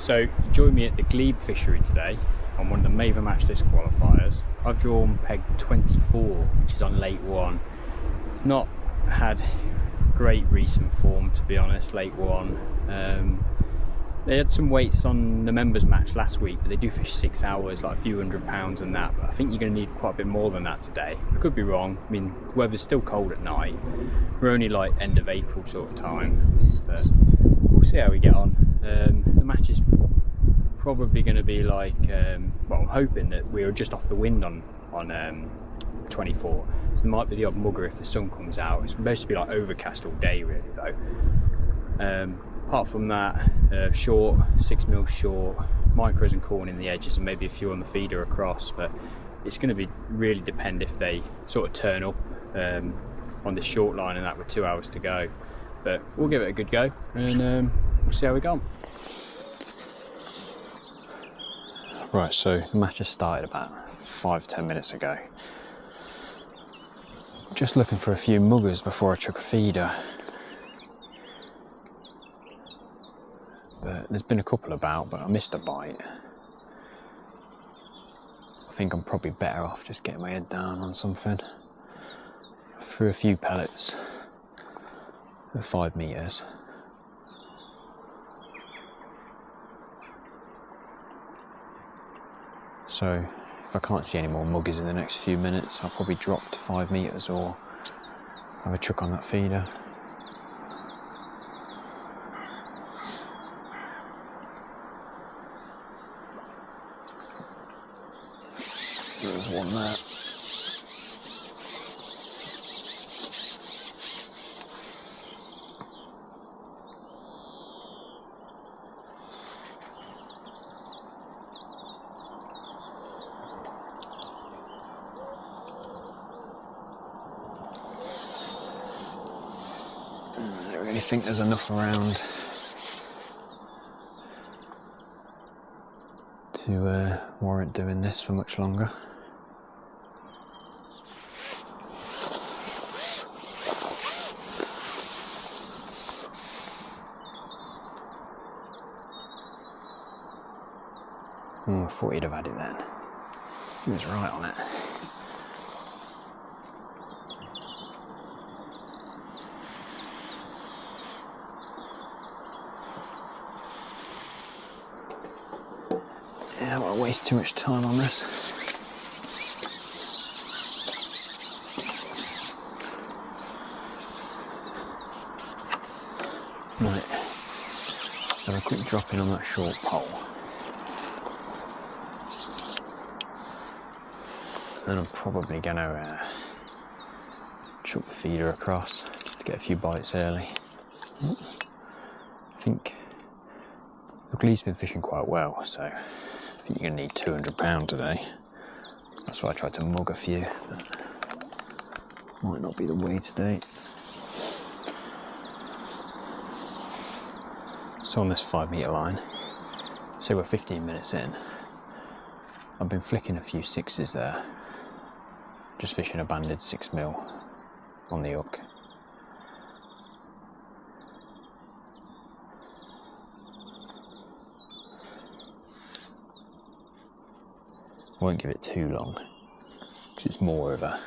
So you join me at the Glebe Fishery today on one of the Maven Matchlist qualifiers. I've drawn peg 24, which is on late 1. It's not had great recent form, to be honest, late 1. They had some weights on the members match last week, but they do fish 6 hours, like a few £100 and that, but I think you're going to need quite a bit more than that today. I could be wrong. I mean, the weather's still cold at night. We're only like end of April sort of time, but we'll see how we get on. The match is probably going to be like, well, I'm hoping that we're just off the wind on 24, so there might be the odd mugger if the sun comes out. It's supposed to be like overcast all day really though. Apart from that, short, 6mm short, micros and corn in the edges and maybe a few on the feeder across, but it's going to be really depend if they sort of turn up on this short line and that with 2 hours to go. But we'll give it a good go and we'll see how we go. Right, so the match has started about 5-10 minutes ago. Just looking for a few muggers before I chuck a feeder. But there's been a couple about, but I missed a bite. I think I'm probably better off just getting my head down on something. Threw a few pellets at 5 metres. So if I can't see any more muggers in the next few minutes, I'll probably drop to 5 metres or have a chuck on that feeder. There's one there. I don't really think there's enough around to warrant doing this for much longer. I thought he'd have had it then. He was right on it. Yeah, I don't want to waste too much time on this. Right, so a quick drop in on that short pole. And I'm probably going to chuck the feeder across to get a few bites early. I think the Glebe's been fishing quite well, so I think you're going to need £200 today. That's why I tried to mug a few, but might not be the way today. So on this 5 metre line, say we're 15 minutes in, I've been flicking a few 6s there. Just fishing a banded 6mm on the hook. I won't give it too long, because it's more of a,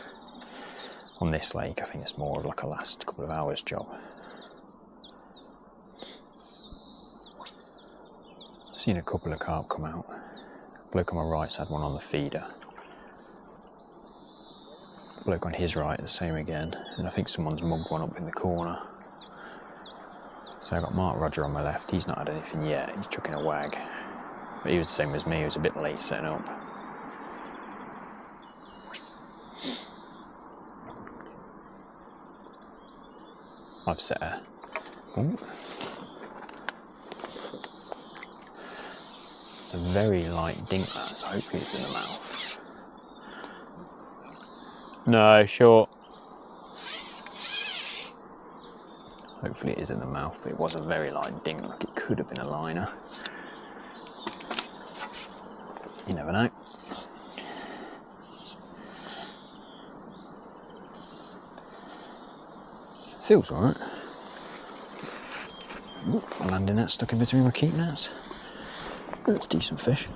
on this lake I think it's more of like a last couple of hours job. Seen a couple of carp come out. Bloke on my right's had one on the feeder. Bloke on his right, the same again, and I think someone's mugged one up in the corner. So I've got Mark Roger on my left, he's not had anything yet, he's chucking a wag. But he was the same as me, he was a bit late setting up. I've set a... Ooh. A very light dink that, so hopefully it's in the mouth. No, short. Hopefully it is in the mouth, but it was a very light ding, like it could have been a liner. You never know. Feels alright. Landing net stuck in between my keep nets. That's decent fish.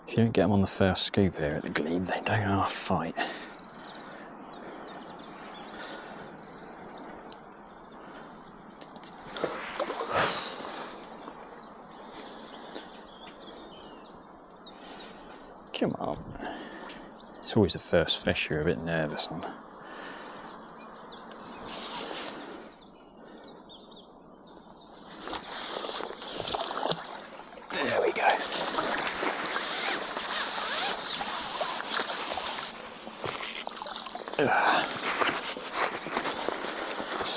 If you don't get them on the first scoop here at the Glebe, they don't half fight. Come on. It's always the first fish you're a bit nervous on. There we go.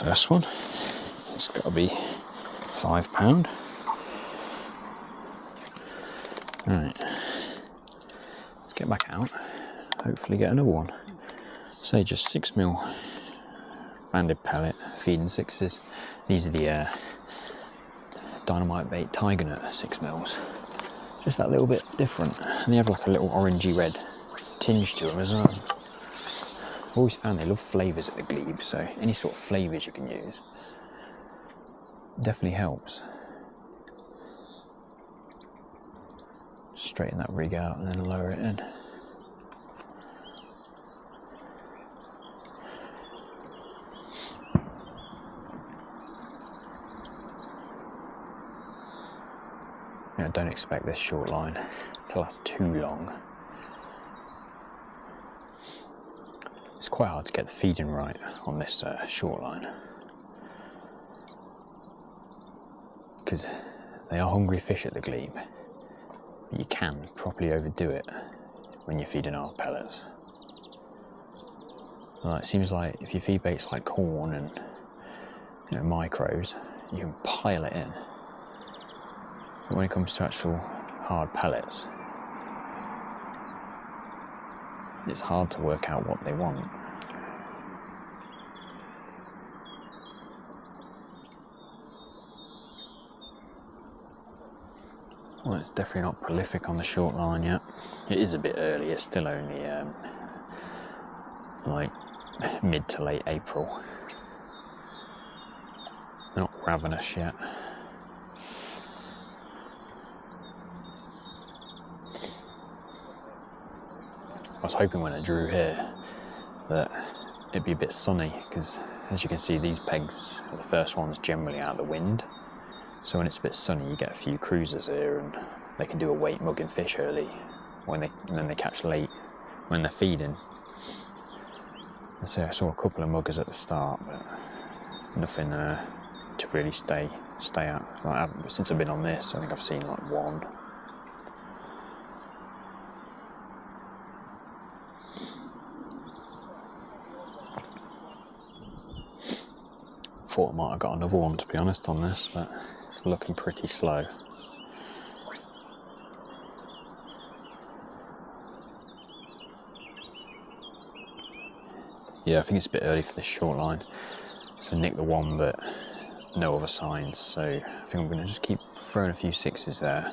First one. It's got to be £5. Right. Let's get back out. Hopefully get another one. Say just 6mm banded pellet, feeding sixes. These are the dynamite bait tiger nut 6mm. Just that little bit different. And they have like a little orangey red tinge to them as well. I've always found they love flavours at the Glebe, so any sort of flavours you can use definitely helps. Straighten that rig out and then lower it in. I don't expect this short line to last too long. It's quite hard to get the feeding right on this short line, because they are hungry fish at the Glebe, but you can properly overdo it when you're feeding hard pellets. It seems like if you feed baits like corn and micros, you can pile it in. But when it comes to actual hard pellets, it's hard to work out what they want. Well, it's definitely not prolific on the short line yet. It is a bit early, it's still only like mid to late April. They're not ravenous yet. I was hoping when I drew here that it'd be a bit sunny, because as you can see, these pegs are the first ones generally out of the wind. So when it's a bit sunny, you get a few cruisers here and they can do a weight mugging fish early and then they catch late when they're feeding. And so I saw a couple of muggers at the start, but nothing to really stay out. Since I've been on this, I think I've seen like one. Thought I might have got another one, to be honest, on this, but it's looking pretty slow. Yeah, I think it's a bit early for this short line, so nick the one, but no other signs. So I think I'm going to just keep throwing a few sixes there.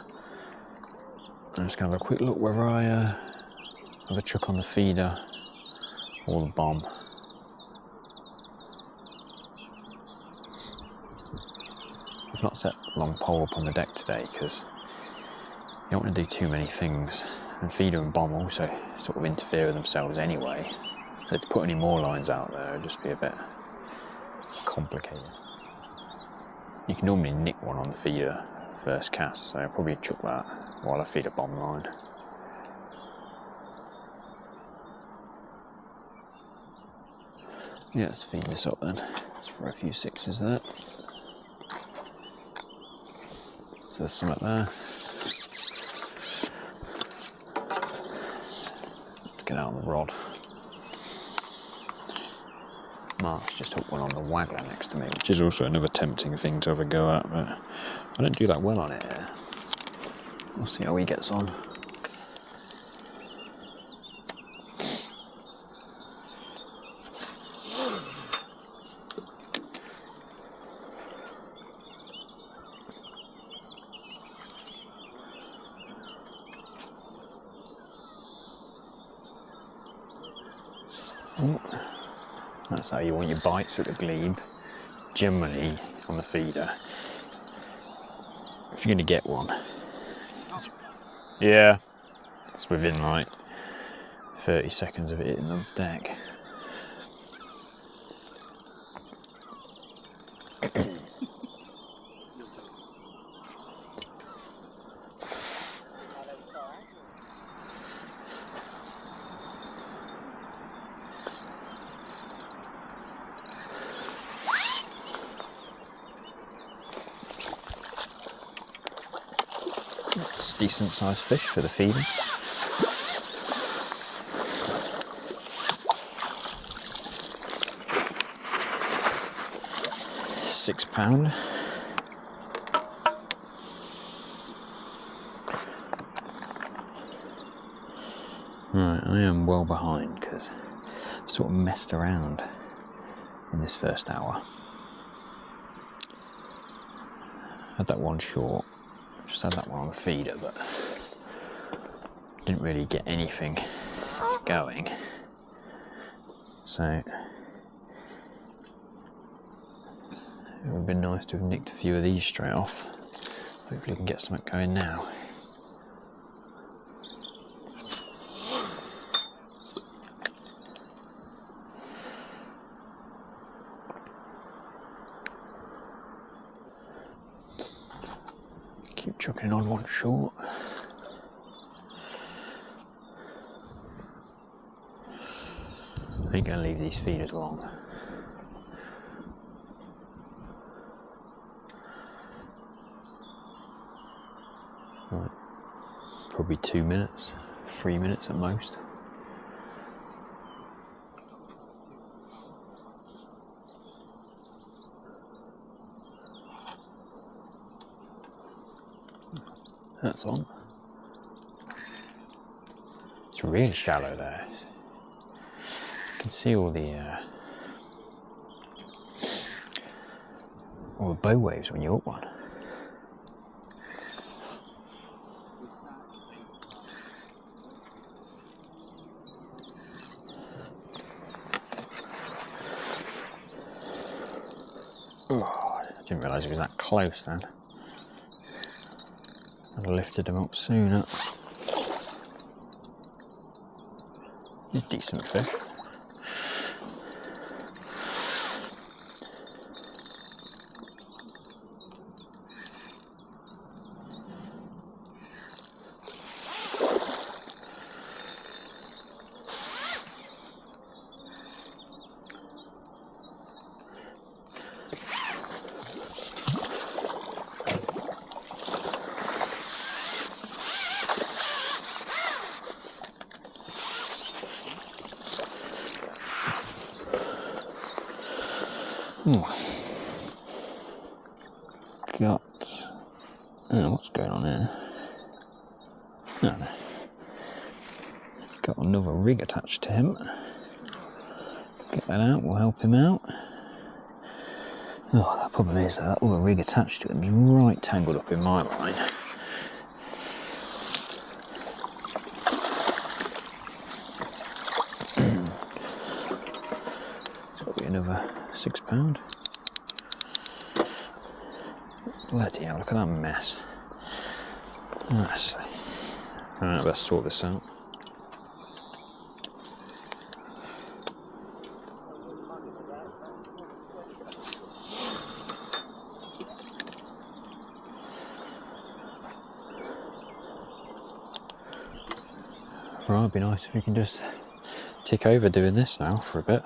I'm just going to have a quick look whether I have a chuck on the feeder or the bomb. I've not set long pole up on the deck today because you don't want to do too many things, and feeder and bomb also sort of interfere with themselves anyway, so to put any more lines out there would just be a bit complicated. You can normally nick one on the feeder first cast, so I'll probably chuck that while I feed a bomb line. Yeah, let's feed this up then. Let's throw a few sixes there. So there's some up there. Let's get out on the rod. Mark's just hooked one on the waggler next to me, which is also another tempting thing to have a go at, but I don't do that well on it here. We'll see how he gets on. Ooh. That's how you want your bites at the Glebe. generally on the feeder, if you're going to get one, yeah, it's within like 30 seconds of it hitting the deck. It's a decent sized fish for the feeding. £6. Right, I am well behind because I sort of messed around in this first hour. Had that one short, just had that one on the feeder, but didn't really get anything going. So it would have been nice to have nicked a few of these straight off. Hopefully we can get something going now. Keep chucking on one short. I ain't gonna leave these feeders long. Right. Probably 2 minutes, 3 minutes at most. That's on. It's really shallow there. You can see all the bow waves when you hook one. Oh, I didn't realise it was that close then. I'd have lifted them up sooner. It's decent fish. What's going on here? No. He's got another rig attached to him. Get that out, we'll help him out. Oh, the problem is that other rig attached to him is right tangled up in my line. It's got to be another £6. Bloody hell, look at that mess. Honestly. Alright, let's sort this out. Right, it'd be nice if we can just tick over doing this now for a bit.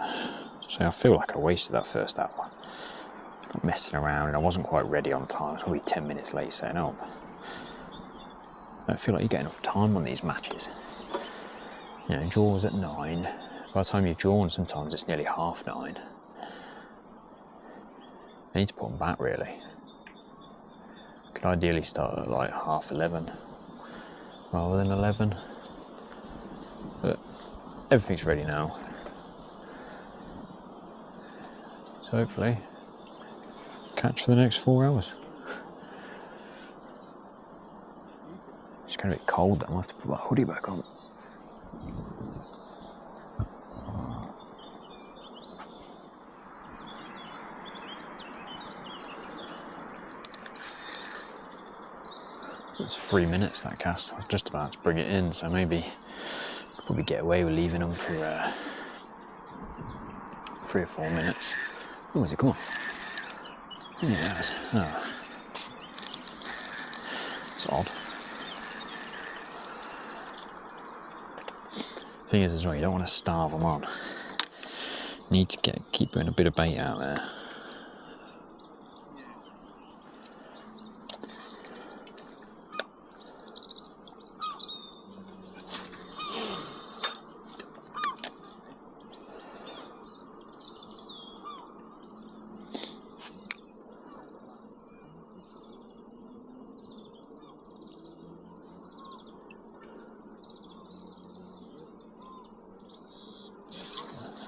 So I feel like I wasted that first hour. Got messing around and I wasn't quite ready on time. I was probably 10 minutes late setting up. I don't feel like you get enough time on these matches. You know, draw was at 9. By the time you've drawn, sometimes it's nearly 9:30. I need to put them back really. Could ideally start at like 11:30 rather than 11. But everything's ready now. So hopefully, catch for the next 4 hours. It's going to be cold though, I have to put my hoodie back on. It's 3 minutes, that cast. I was just about to bring it in, so maybe probably get away with leaving them for 3 or 4 minutes. Oh, is it gone? Yeah, it has. Oh. It's odd. Thing is, as well, you don't want to starve them on. You need to keep putting a bit of bait out there.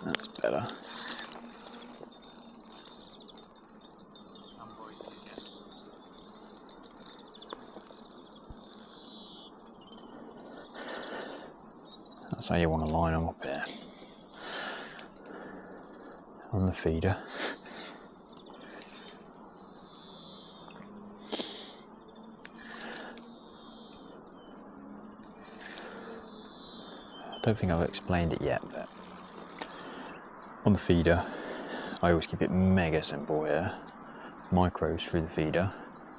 That's better. That's how you want to line them up here. On the feeder. I don't think I've explained it yet, but on the feeder, I always keep it mega simple here. Micros through the feeder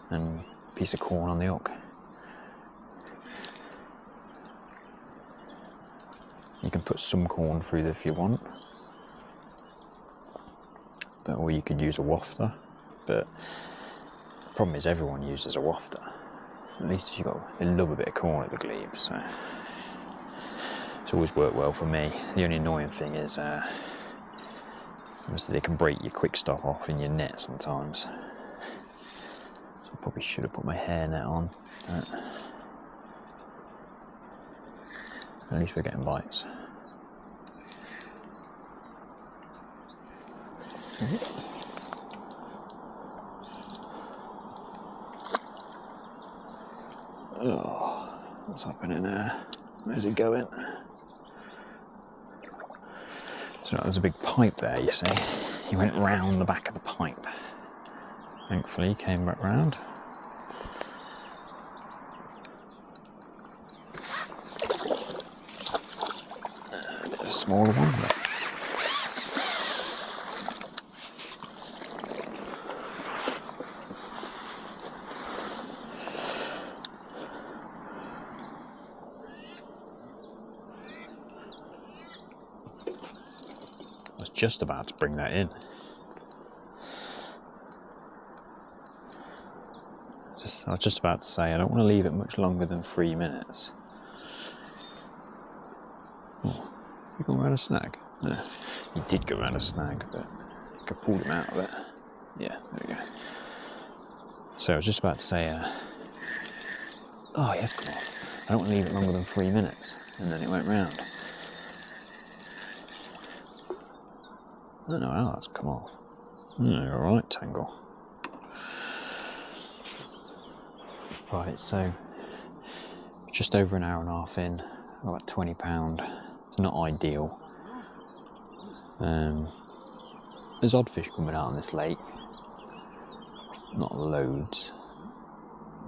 and a piece of corn on the hook. You can put some corn through there if you want, or you could use a wafter, but the problem is everyone uses a wafter. So at least they love a bit of corn at the Glebe, so it's always worked well for me. The only annoying thing is obviously they can break your quick stop off in your net sometimes. So I probably should have put my hairnet on, but at least we're getting bites. Oh, what's happening there? Where's it going? So there's a big pipe there, you see. He went round the back of the pipe. Thankfully, he came back round. A bit of a smaller one, but I was just about to bring that in. I was just about to say, I don't want to leave it much longer than 3 minutes. Oh, you gone around a snag? No, he did go around a snag, but I could pull him out of it. Yeah, there we go. So I was just about to say, oh yes, come on. I don't want to leave it longer than 3 minutes. And then it went round. I don't know how that's come off. Alright, Tangle. Right, so just over an hour and a half in, about £20. It's not ideal. There's odd fish coming out on this lake. Not loads.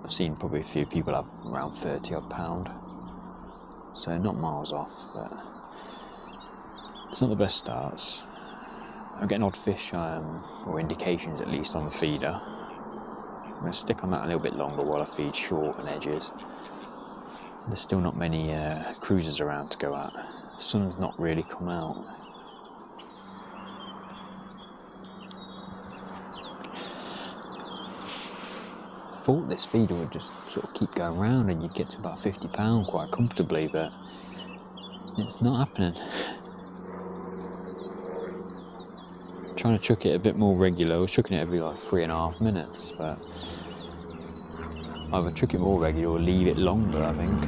I've seen probably a few people have around 30 odd pound. So not miles off, but it's not the best starts. I'm getting odd fish, or indications at least, on the feeder. I'm going to stick on that a little bit longer while I feed short and edges. There's still not many cruisers around to go at. The sun's not really come out. I thought this feeder would just sort of keep going round and you'd get to about £50 quite comfortably, but it's not happening. Trying to chuck it a bit more regular. I was chucking it every like 3.5 minutes, but either chuck it more regular or leave it longer, I think.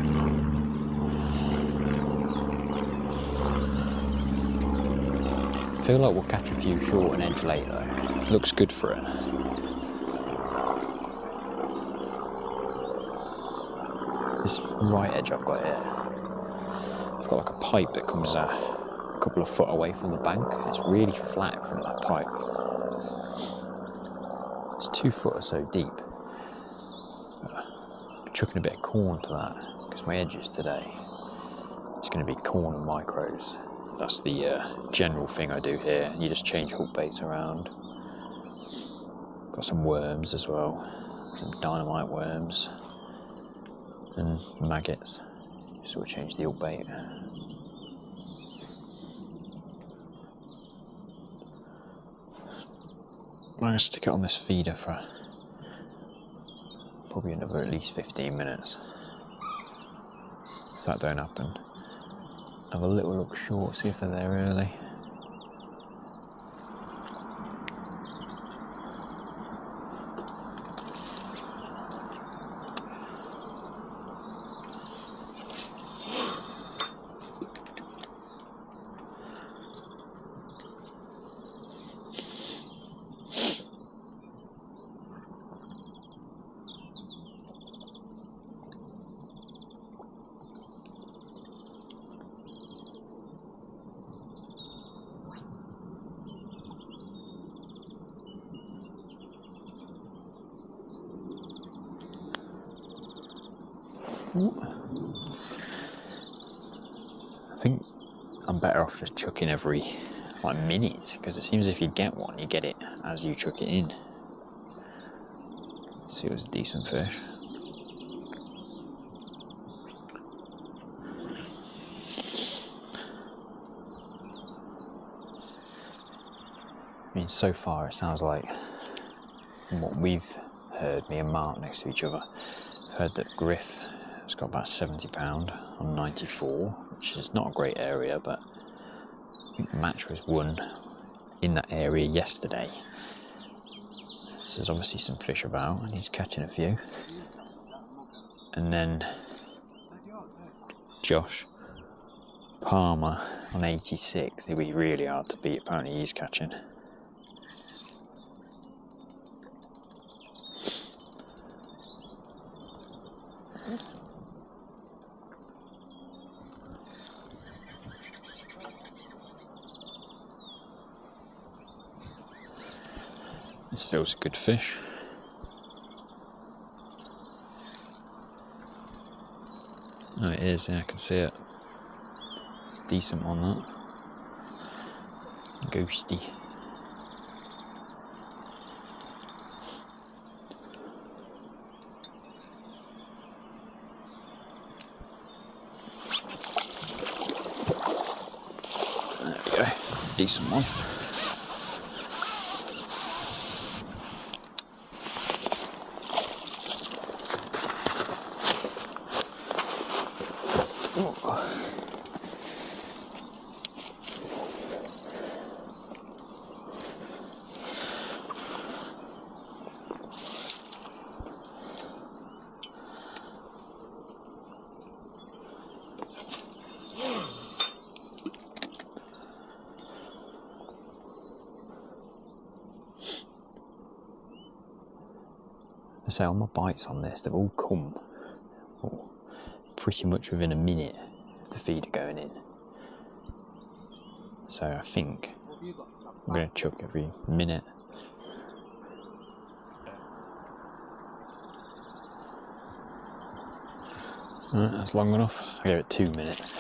I feel like we'll catch a few short and edge late though. Looks good for it. This right edge I've got here, it's got like a pipe that comes out a couple of foot away from the bank. It's really flat in front of that pipe. It's 2 foot or so deep. chucking a bit of corn to that, because my edges today is going to be corn and micros. That's the general thing I do here. You just change hook baits around. Got some worms as well, some dynamite worms and maggots. Sort of change the hook bait. I'm going to stick it on this feeder for probably another at least 15 minutes. If that don't happen, have a little look short, see if they're there early. I think I'm better off just chucking every minute, because it seems if you get one, you get it as you chuck it in. See, it was a decent fish. I mean, so far it sounds like, from what we've heard, me and Mark next to each other, I've heard that Griff has got about £70 on 94, which is not a great area, but I think the match was won in that area yesterday. So there's obviously some fish about, and he's catching a few. And then Josh Palmer on 86, he'll be really hard to beat, apparently he's catching. This feels a good fish. Oh, it is, yeah, I can see it. It's a decent one, that. Ghosty. There we go, decent one. So all my bites on this, they've all come pretty much within a minute of the feeder going in. So I think I'm going to chuck every minute. Right, that's long enough. I gave it 2 minutes.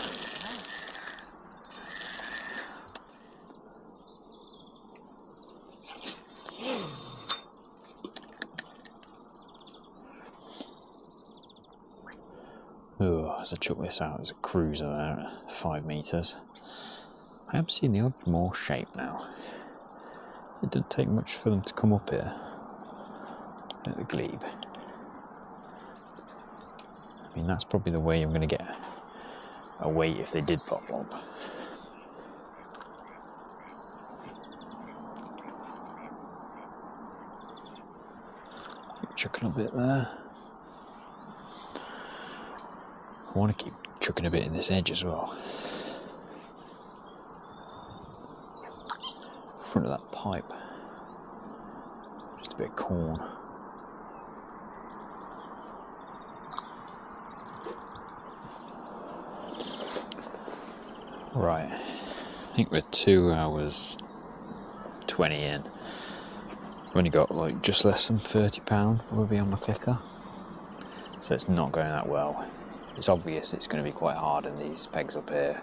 Oh, as I chuck this out, there's a cruiser there at 5 metres. I am seeing the odd more shape now. It didn't take much for them to come up here at the Glebe. I mean, that's probably the way I'm going to get a weight if they did pop up. Keep chucking a bit there. I want to keep chucking a bit in this edge as well. Front of that pipe. Just a bit of corn. Right, I think we're 2 hours 20 in. I've only got like just less than £30 probably on my clicker. so it's not going that well. It's obvious it's going to be quite hard in these pegs up here.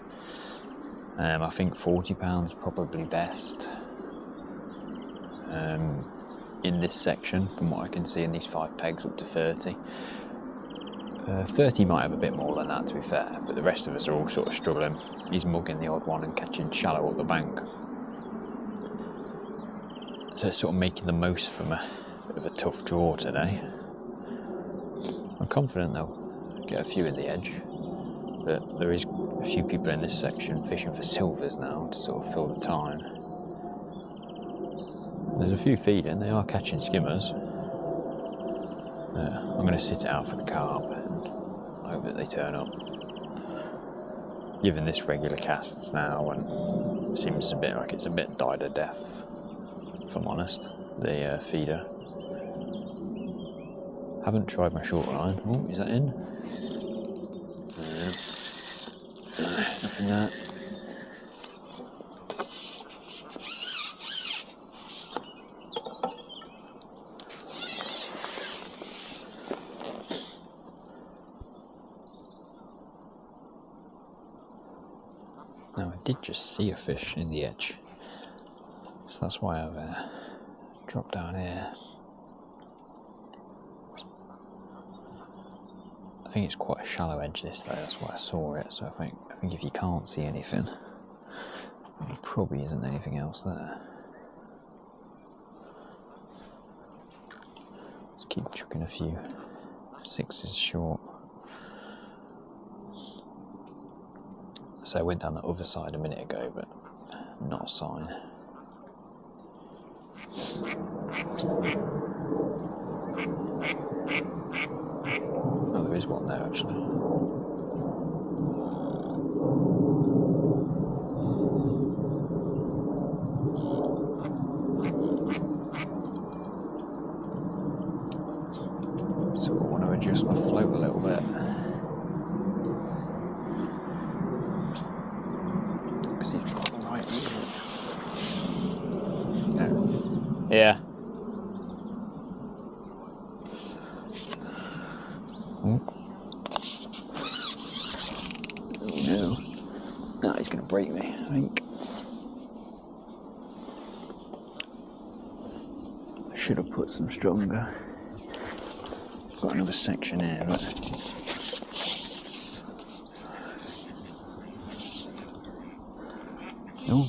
I think £40 probably best in this section, from what I can see in these 5 pegs up to 30. 30 might have a bit more than that, to be fair, but the rest of us are all sort of struggling. He's mugging the odd one and catching shallow up the bank. So it's sort of making the most from a bit of a tough draw today. I'm confident they'll get a few in the edge, but there is a few people in this section fishing for silvers now to sort of fill the time. There's a few feeding, they are catching skimmers. I'm going to sit it out for the carp and hope that they turn up. Given this regular casts now, and seems a bit like it's a bit died a death, if I'm honest, the feeder. Haven't tried my short line. Oh, is that in? Nothing there. Now I did just see a fish in the edge, so that's why I've dropped down here. I think it's quite a shallow edge this though, that's why I saw it, so I think if you can't see anything, there probably isn't anything else there. Just keep chucking a few 6s short. So I went down the other side a minute ago, but not a sign. Oh, there is one there actually. So I want to adjust my float a little bit. Because he's got the right movement. There. Yeah. No, he's going to break me, I think. I should have put some stronger. Got another section here, but oh.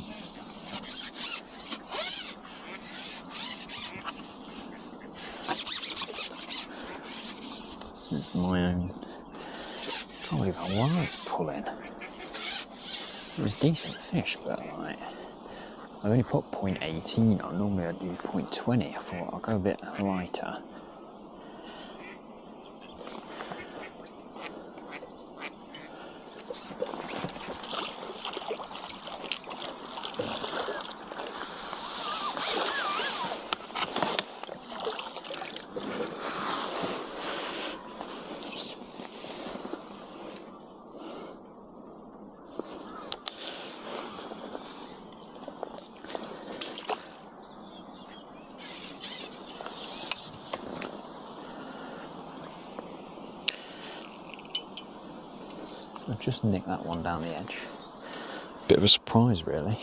This is my own. Can't believe how well it's pulling. It was decent fish, but like I only put 0.18 on. Normally I do 0.20. I thought I'll go a bit lighter. I've just nicked that one down the edge. Bit of a surprise, really.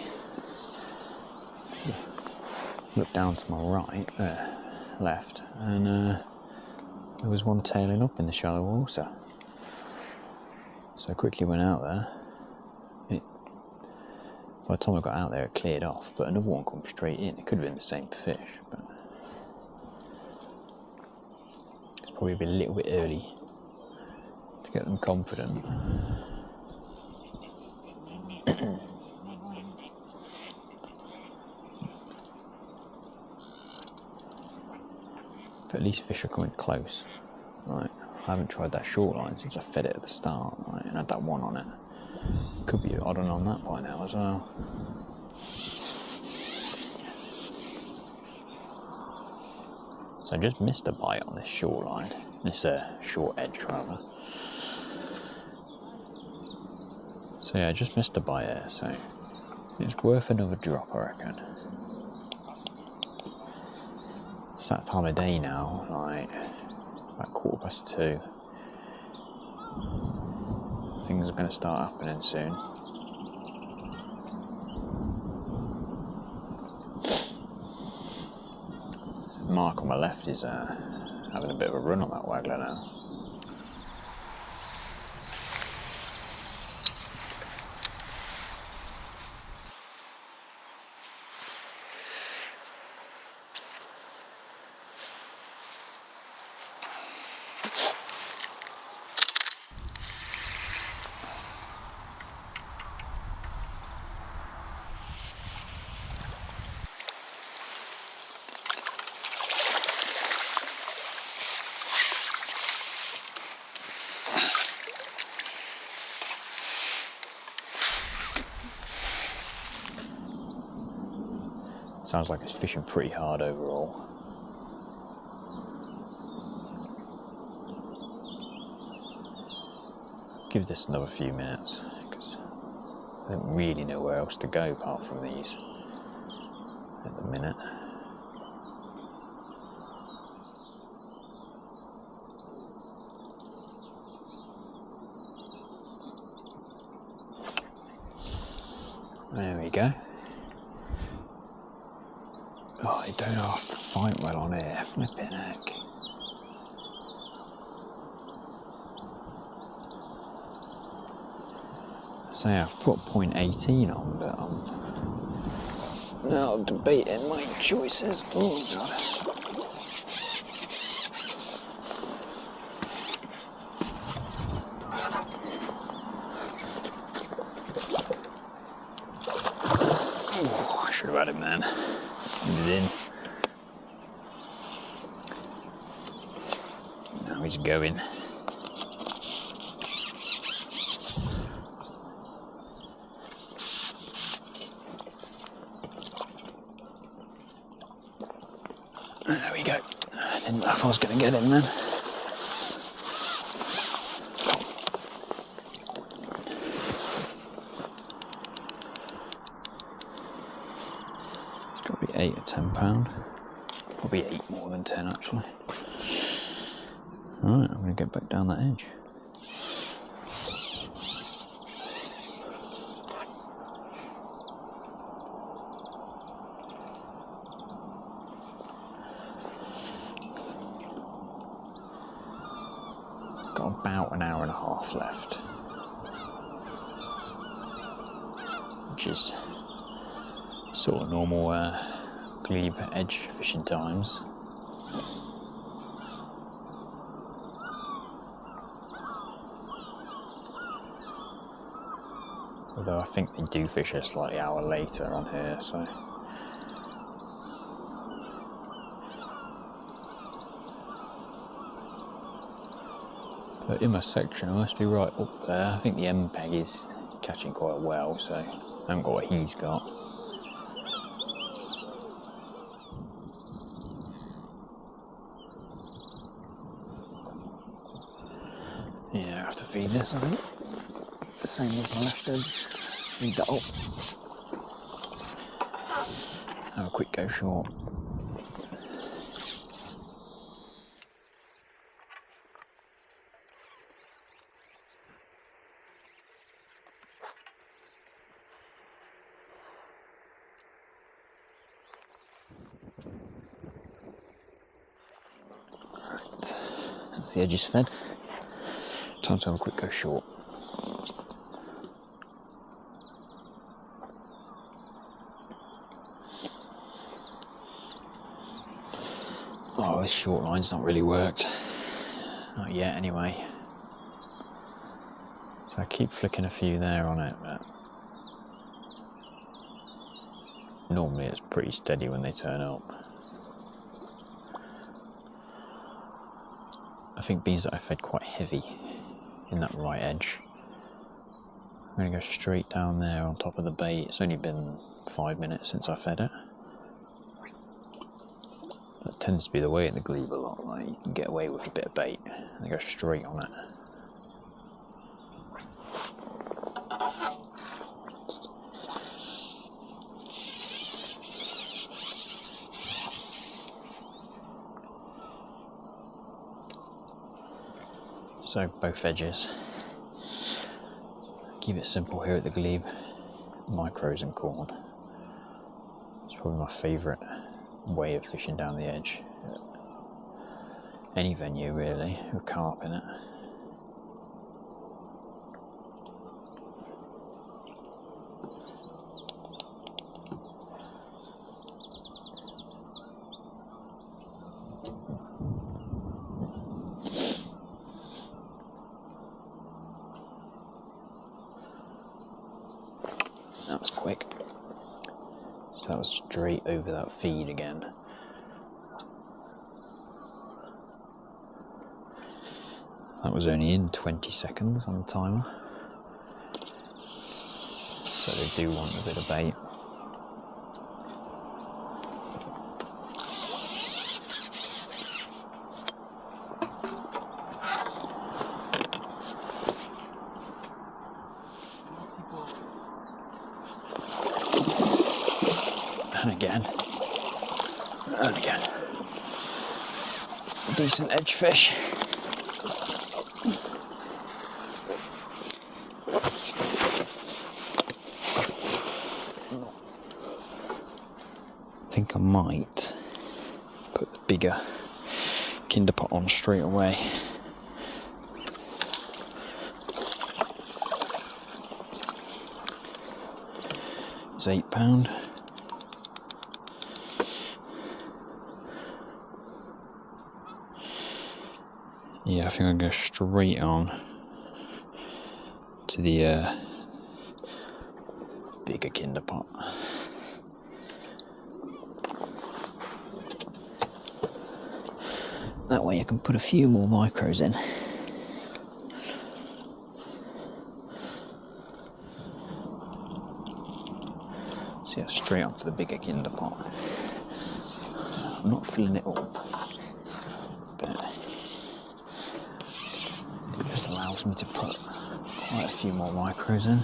Look down to my right, left, and there was one tailing up in the shallow water. So I quickly went out there. By the time I got out there, it cleared off, but another one come straight in. It could have been the same fish, but it's probably been a little bit early to get them confident. But at least fish are coming close. Right, I haven't tried that short line since I fed it at the start, right, and had that one on it. Could be odd on that by now as well. So I just missed a bite on this short line, this short edge rather. So yeah, I just missed a bite there, so it's worth another drop, I reckon. It's that time of day now, like about 2:15. Things are going to start happening soon. Mark on my left is having a bit of a run on that waggler now. Sounds like it's fishing pretty hard overall. Give this another few minutes because I don't really know where else to go apart from these at the minute. There we go. Oh, you don't have to fight well on here, flipping heck. So yeah, I've put 0.18 on, but I'm now debating my choices. Oh god. Oh, I should have had him then. He's in. Now he's going. There we go. I didn't know if I was going to get him then. It's got to be 8 or 10 pound. Probably 8 more than 10 actually. Alright, I'm going to get back down that edge. Got about an hour and a half left, which is sort of normal Glebe edge fishing times. Although I think they do fish a slightly hour later on here, so. But in my section, I must be right up there. I think the M peg is catching quite well, so I haven't got what he's got. Yeah, I have to feed this, I think. The same with my left edge. Feed that up. Have a quick go short. Right, that's the edges fed. Time to have a quick go short. Oh, this short line's not really worked. Not yet, anyway. So I keep flicking a few there on it, but normally it's pretty steady when they turn up. I think being that I fed quite heavy in that right edge, I'm going to go straight down there on top of the bait. It's only been 5 minutes since I fed it. That tends to be the way in the Glebe a lot, like you can get away with a bit of bait and they go straight on it. So both edges. Keep it simple here at the Glebe. Micros and corn. It's probably my favourite way of fishing down the edge. Any venue really, with carp in it. That was quick. So that was straight over that feed again. That was only in 20 seconds on the timer. So they do want a bit of bait. And again. And again. A decent edge fish. I think I might put the bigger kinder pot on straight away. It's £8. Yeah, I think I'll go straight on to the bigger kinder pot. That way I can put a few more micros in. So yeah, straight onto the bigger kinder pot. I'm not filling it up, but it just allows me to put quite a few more micros in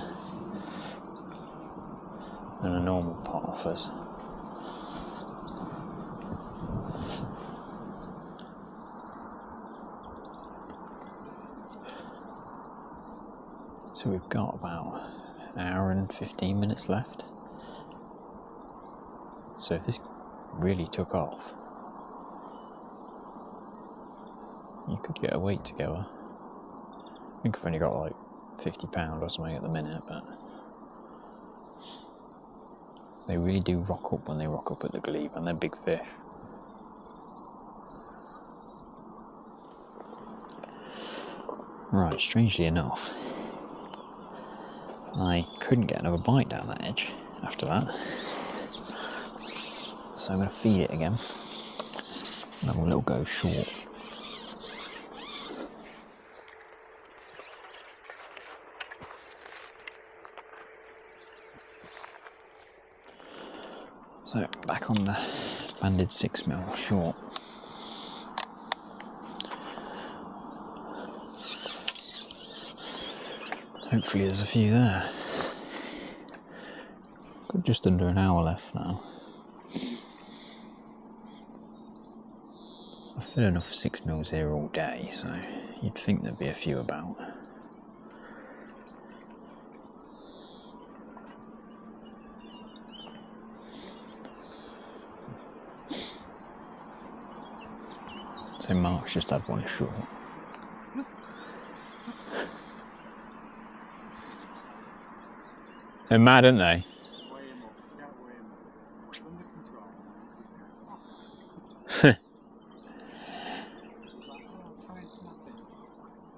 than a normal pot offers. So we've got about an hour and 15 minutes left. So if this really took off, you could get a weight together. I think I've only got like £50 or something at the minute, but they really do rock up when they rock up at the Glebe, and they're big fish. Right, strangely enough, I couldn't get another bite down that edge after that. So I'm going to feed it again and have a little go short. So back on the banded 6mm short. Hopefully there's a few there. Got just under an hour left now. I've fed enough 6mm here all day, so you'd think there'd be a few about. So Mark's just had one short. They're mad, aren't they?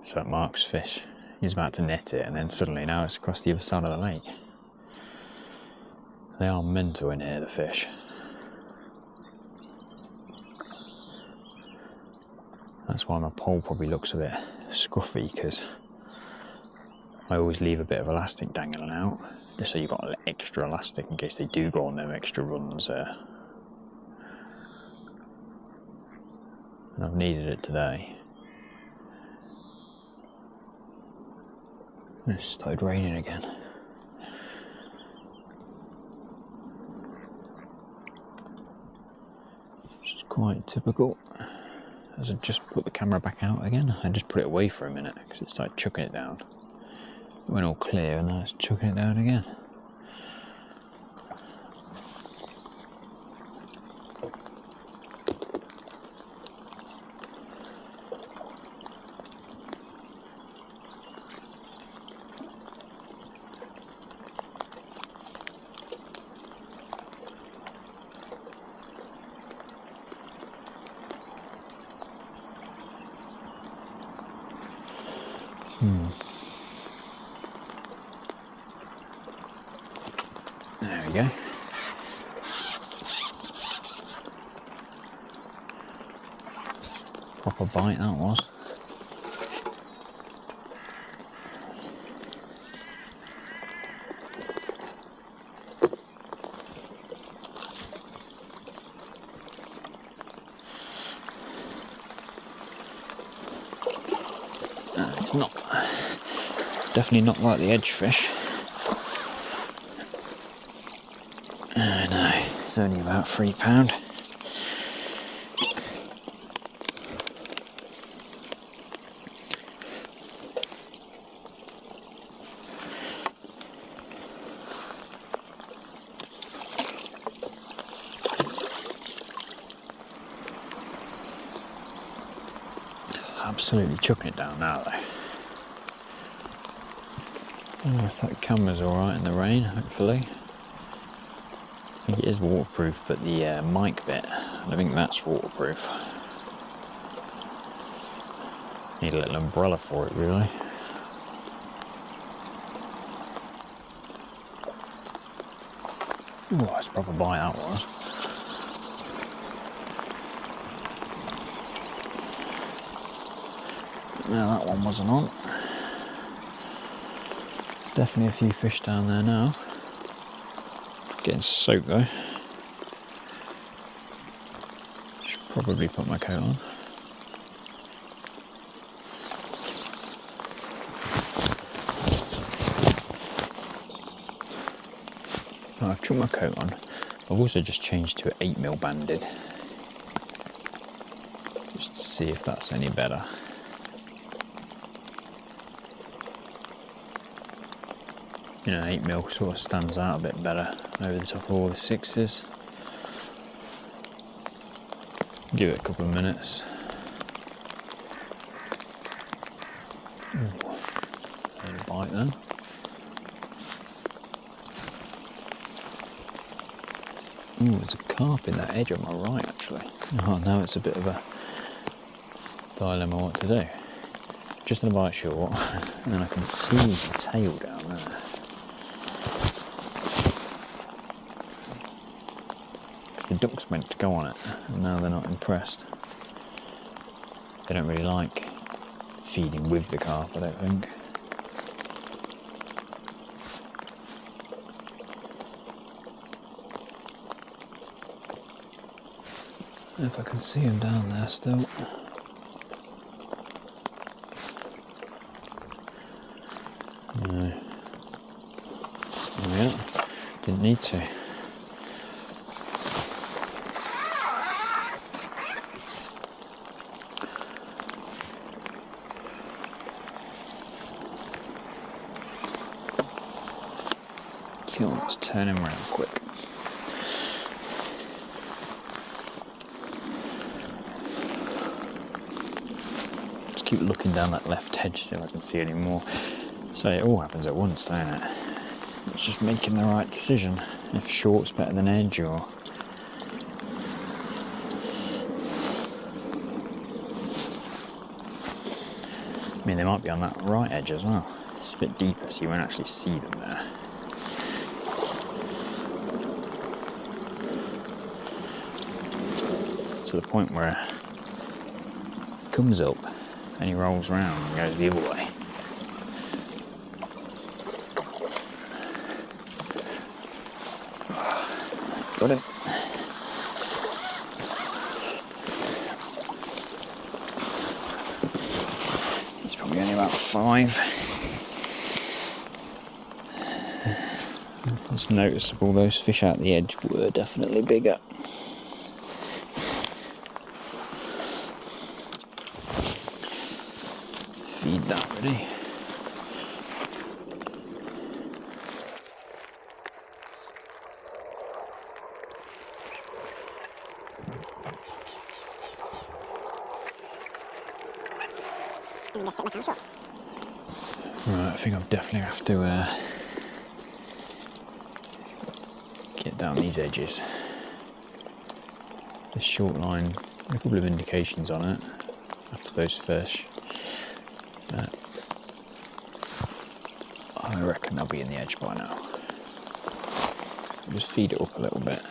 So Mark's fish, he's about to net it, and then suddenly now it's across the other side of the lake. They are mental in here, the fish. That's why my pole probably looks a bit scruffy, because I always leave a bit of elastic dangling out, just so you've got extra elastic in case they do go on them extra runs there. And I've needed it today. It started raining again. Which is quite typical as I just put the camera back out again. I just put it away for a minute because it started chucking it down. It went all clear and now it's chucking it down again. There we go. Proper bite that was. It's not, definitely not like the edge fish. No, it's only about £3. Absolutely chucking it down now though. I don't know if that camera's alright in the rain, hopefully. I think it is waterproof, but the mic bit, I don't think that's waterproof. Need a little umbrella for it, really. Oh, that's a proper bite that was. No, that one wasn't on. Definitely a few fish down there now. Getting soaked though. Should probably put my coat on. Oh, I've chucked my coat on. I've also just changed to 8mm banded. Just to see if that's any better. You know, 8mm sort of stands out a bit better over the top of all the 6s. Give it a couple of minutes. Ooh, there's a bite then. Ooh, there's a carp in that edge on my right actually. Oh, now it's a bit of a dilemma what to do. Just in a bite short, and then I can see the tail down there. The duck's meant to go on it, and now they're not impressed. They don't really like feeding with the carp, I don't think. If I can see him down there still. No. Oh yeah, didn't need to. Let's turn him around quick. Just keep looking down that left edge, see if I can see any more. So it all happens at once, don't it? It's just making the right decision. If short's better than edge, or... I mean, they might be on that right edge as well. It's a bit deeper, so you won't actually see them there. To the point where he comes up and he rolls around and goes the other way. Got it. He's probably only about 5. It's noticeable those fish out the edge were definitely bigger. feed that ready. Right, I think I'll definitely have to get down these edges. This short line, a couple of indications on it after those fish. I reckon they'll be in the edge by now. I'll just feed it up a little bit,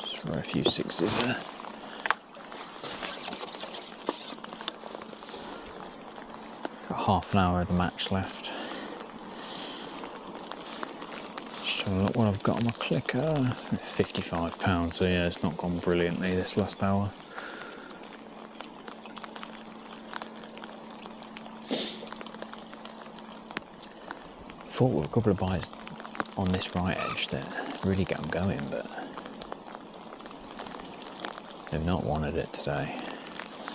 just for a few sixes there. Got half an hour of the match left. Just have a look what I've got on my clicker. £55, so yeah, it's not gone brilliantly this last hour. Thought with a couple of bites on this right edge that really get them going, but they've not wanted it today.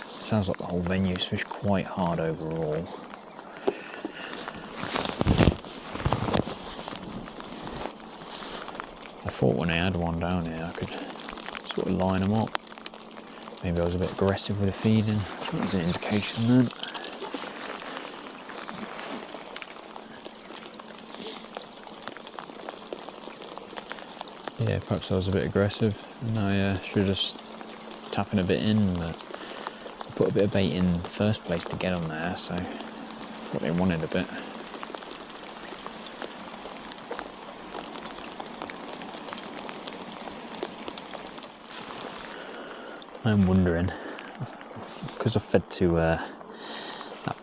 Sounds like the whole venue's fished quite hard overall. I thought when I had one down here I could sort of line them up. Maybe I was a bit aggressive with the feeding. That was an indication then. Yeah, perhaps I was a bit aggressive and I should have just tapping a bit in, but I put a bit of bait in the first place to get them there, so I thought they wanted a bit. I'm wondering, because I fed to that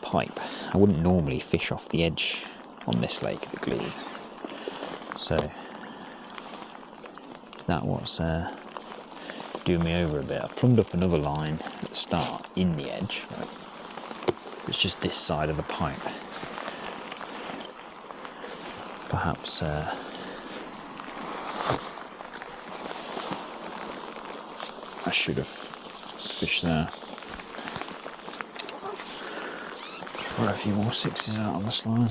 pipe, I wouldn't normally fish off the edge on this lake at the Glebe, so is that what's doing me over a bit? I plumbed up another line at the start in the edge, right? It's just this side of the pipe. Perhaps I should have fished there. Throw a few more sixes out on this line.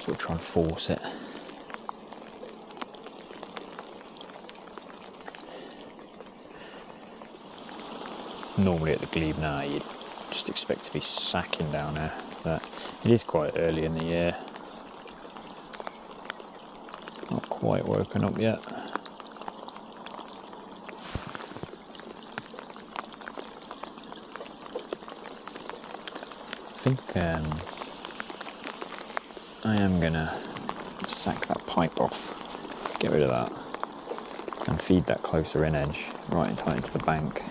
So we'll try and force it. Normally at the Glebe now you'd just expect to be sacking down there, but it is quite early in the year. Not quite woken up yet. I think I am gonna sack that pipe off, get rid of that, and feed that closer in edge, right tight into the bank.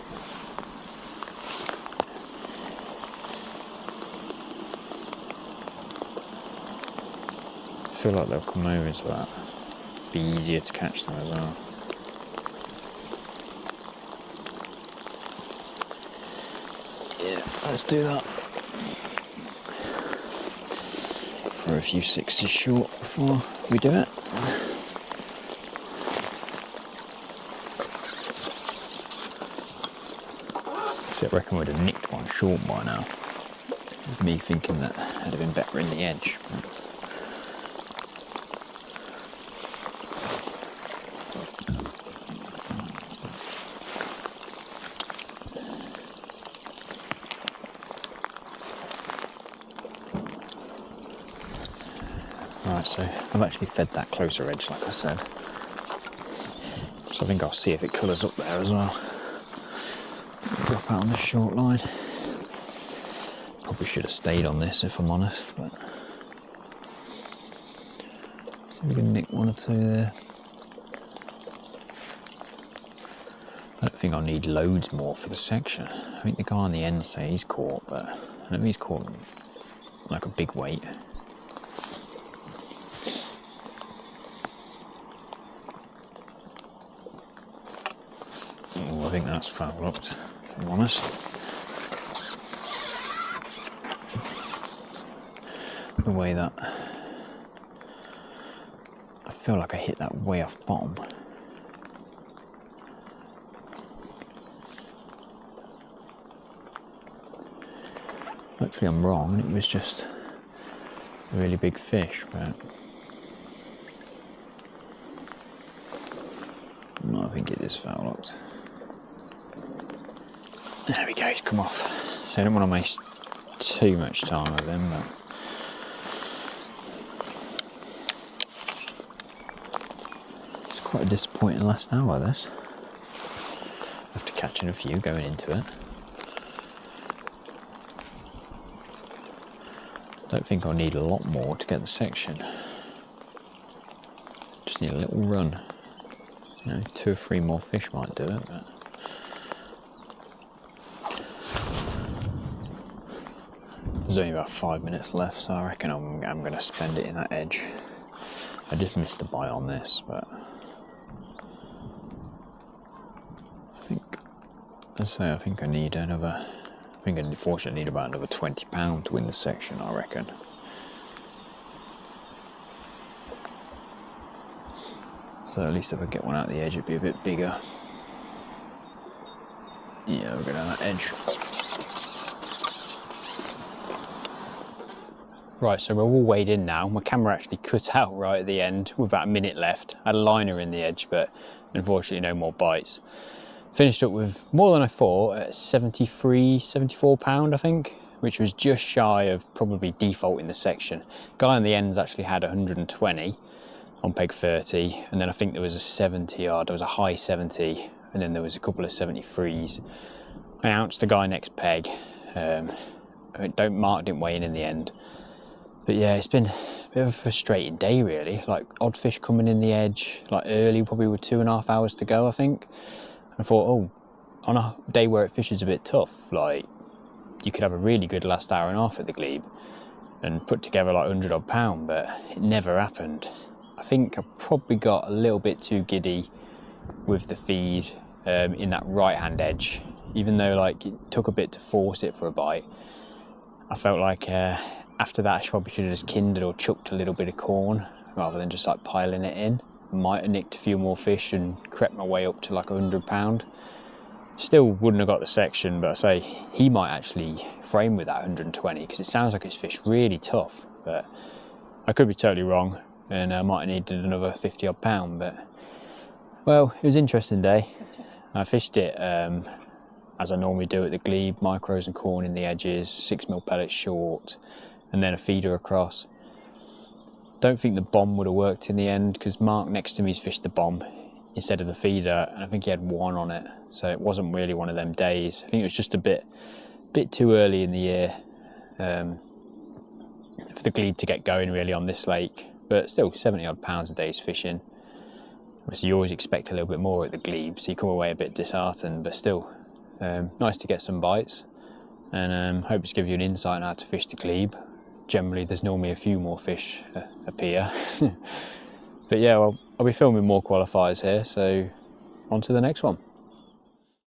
I feel like they'll come over to that. Be easier to catch them as well. Yeah, let's do that. Throw a few sixes short before we do it. See, I reckon we'd have nicked one short by now. It's me thinking that I'd have been better in the edge. Right, so I've actually fed that closer edge, like I said. So I think I'll see if it colours up there as well. Drop out on the short line. Probably should have stayed on this if I'm honest, but see if we can nick one or two there. I don't think I'll need loads more for the section. I think the guy on the end say he's caught, but I don't think he's caught like a big weight. Oh, I think that's foul hooked, if I'm honest. the way that I feel like I hit that way off bottom. Hopefully I'm wrong and it was just a really big fish, but I might have been get this foul locked. There we go, he's come off. So I don't want to waste too much time with him, but it's quite a disappointing last hour, this. After catching a few going into it. Don't think I'll need a lot more to get the section. Just need a little run. You know, 2 or 3 more fish might do it, but there's only about 5 minutes left, so I reckon I'm going to spend it in that edge. I just missed a bite on this, but I think I need another. I think I unfortunately need about another £20 to win the section, I reckon. So at least if I get one out the edge, it'd be a bit bigger. Yeah, we'll go down that edge. Right, so we're all weighed in now. My camera actually cut out right at the end with about a minute left. I had a liner in the edge, but unfortunately no more bites. Finished up with more than I thought at 74 pound, I think, which was just shy of probably default in the section. Guy on the ends actually had 120 on peg 30, and then I think there was a 70 yard, there was a high 70, and then there was a couple of 73s. I ounced the guy next peg. Mark didn't weigh in the end. But yeah, it's been a bit of a frustrating day really. Like odd fish coming in the edge, like early, probably with 2.5 hours to go, I think. I thought, oh, on a day where it fishes a bit tough, like you could have a really good last hour and a half at the Glebe and put together like 100 odd pound, but it never happened. I think I probably got a little bit too giddy with the feed in that right hand edge, even though like it took a bit to force it for a bite. I felt like after that I probably should have just kindled or chucked a little bit of corn rather than just like piling it in. Might have nicked a few more fish and crept my way up to like 100 pound. Still wouldn't have got the section, but I say he might actually frame with that 120 because it sounds like his fish really tough, but I could be totally wrong and I might have needed another 50 odd pound. But well, it was an interesting day. I fished it as I normally do at the Glebe, micros and corn in the edges, 6mm pellets short, and then a feeder across. Don't think the bomb would have worked in the end because Mark next to me's fished the bomb instead of the feeder, and I think he had 1 on it, so it wasn't really one of them days. I think it was just a bit too early in the year for the Glebe to get going really on this lake, but still 70 odd pounds a day's fishing. Obviously you always expect a little bit more at the Glebe, so you come away a bit disheartened, but still nice to get some bites, and hope it's give you an insight on how to fish the Glebe. Generally there's normally a few more fish appear. But yeah, well, I'll be filming more qualifiers here, so on to the next one.